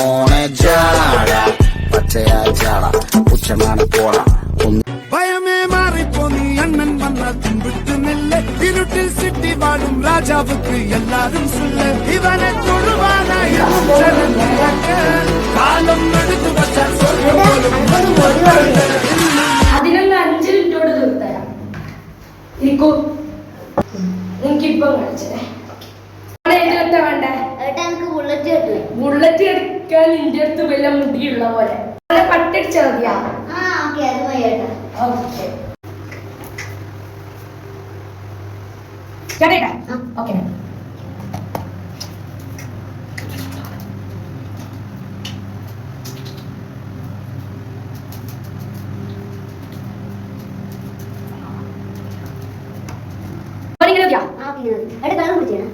മോനെ ജാട പച്ചയാ ജാട പുച്ഛമാണ് പോണ ഭയമേ മാറിപ്പോ നീ അണ്ണൻ വന്നാൽ പിൻവിട്ടുന്നില്ല ഇരുട്ടിൽ സിറ്റി വാഴും രാജാവുക്ക് എല്ലാരും സുല്ല ഇവനെ തൊഴുവാനായി കാലം എടുത്തു വച്ചാൽ അതിനൊന്ന് 5 മിനിറ്റോട് തീർത്തരാം. എനിക്കിപ്പം കളിച്ചേ വേണ്ടേ ബുള്ളറ്റ് എടുക്കാൻ നിന്റെ അടുത്ത് വല്ല മുടിയുള്ള പോലെ പട്ടടിച്ചാ മതിയാ. ഓക്കെ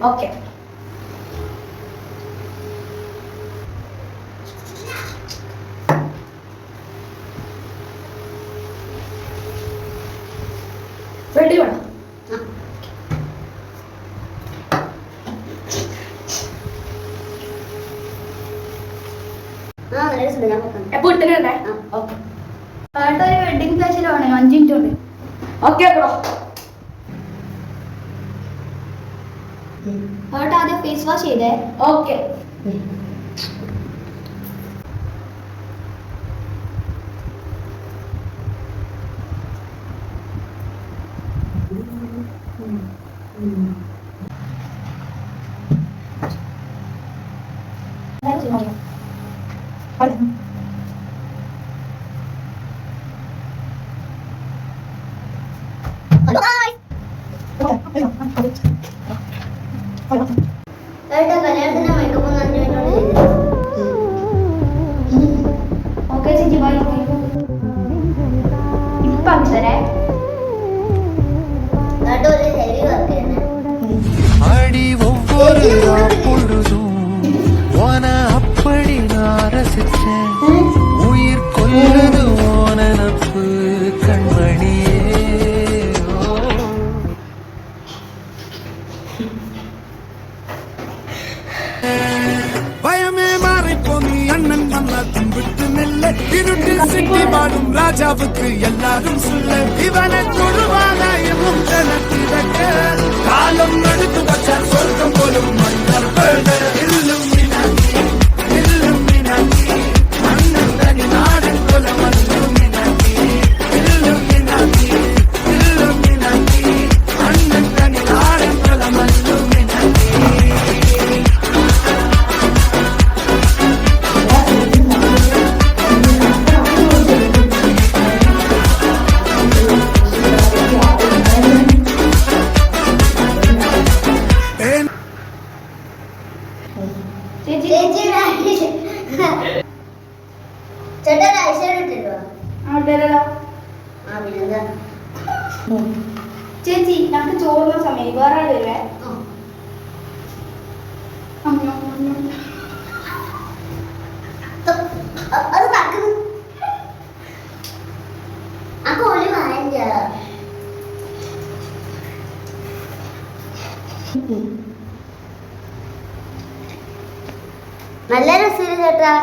ഓക്കെ റെഡി വേണം. എപ്പോ ഇട്ടേ വെഡിങ് ഫേഷ്യലാണ് 5 മിനിറ്റ് ഉണ്ട്. Okay bro. ആദ്യം ഫേസ് വാഷ് ചെയ്തേ. ഓക്കെ കല്യാണത്തിന് മേക്കപ്പ് 5 മിനിറ്റോട് ചെയ്തേ. ഓക്കെ ചേച്ചി ബൈ. ഇപ്പൊ അക്ഷരേ அடி ஒவ்வொரு பொழுதும் ஓன அப்படி நான் ரசிச்சேன் உயிர் கொல்லுது ஓன நப்பு கண்மணியே பயமே மாறிப்போ நீ அண்ணன் வந்தால் பின்விட்டு நெல்ல இருட்டில் சிட்டி வாழும் ராஜாவுக்கு எல்லாரும் சொல்ல இவனை தொழுவானாயும் காலம் எடுத்து வச்சால் சொர்க்கம் போலும் மன்னர் இல்லும் இல்லும் அண்ணன் தனி நாடன் கொல மல்லும் இல்லும் அண்ணன் தனி நாடன் கொல மல்லும் ചേച്ചി ഞങ്ങൾക്ക് ചോറുന്ന സമയം വേറെ ആളില്ലേ? നല്ല രസീല് ചേട്ടാ.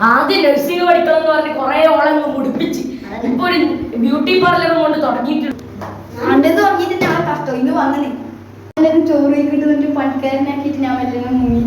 ആദ്യം നഴ്സിംഗ് പഠിക്കണം എന്ന് പറഞ്ഞ് കുറെ ഓളങ്ങ് മുടിപ്പിച്ച് ഇപ്പൊ ഒരു ബ്യൂട്ടി പാർലറും കൊണ്ട് തുടങ്ങിയിട്ടുണ്ട്. തുടങ്ങിയിട്ട് ഞാൻ കഷ്ടം ഇന്ന് വന്നത് ചോറ് കിട്ടുന്നിട്ട് പണിക്കാരനാക്കിയിട്ട് ഞാൻ വല്ലതും മുങ്ങി.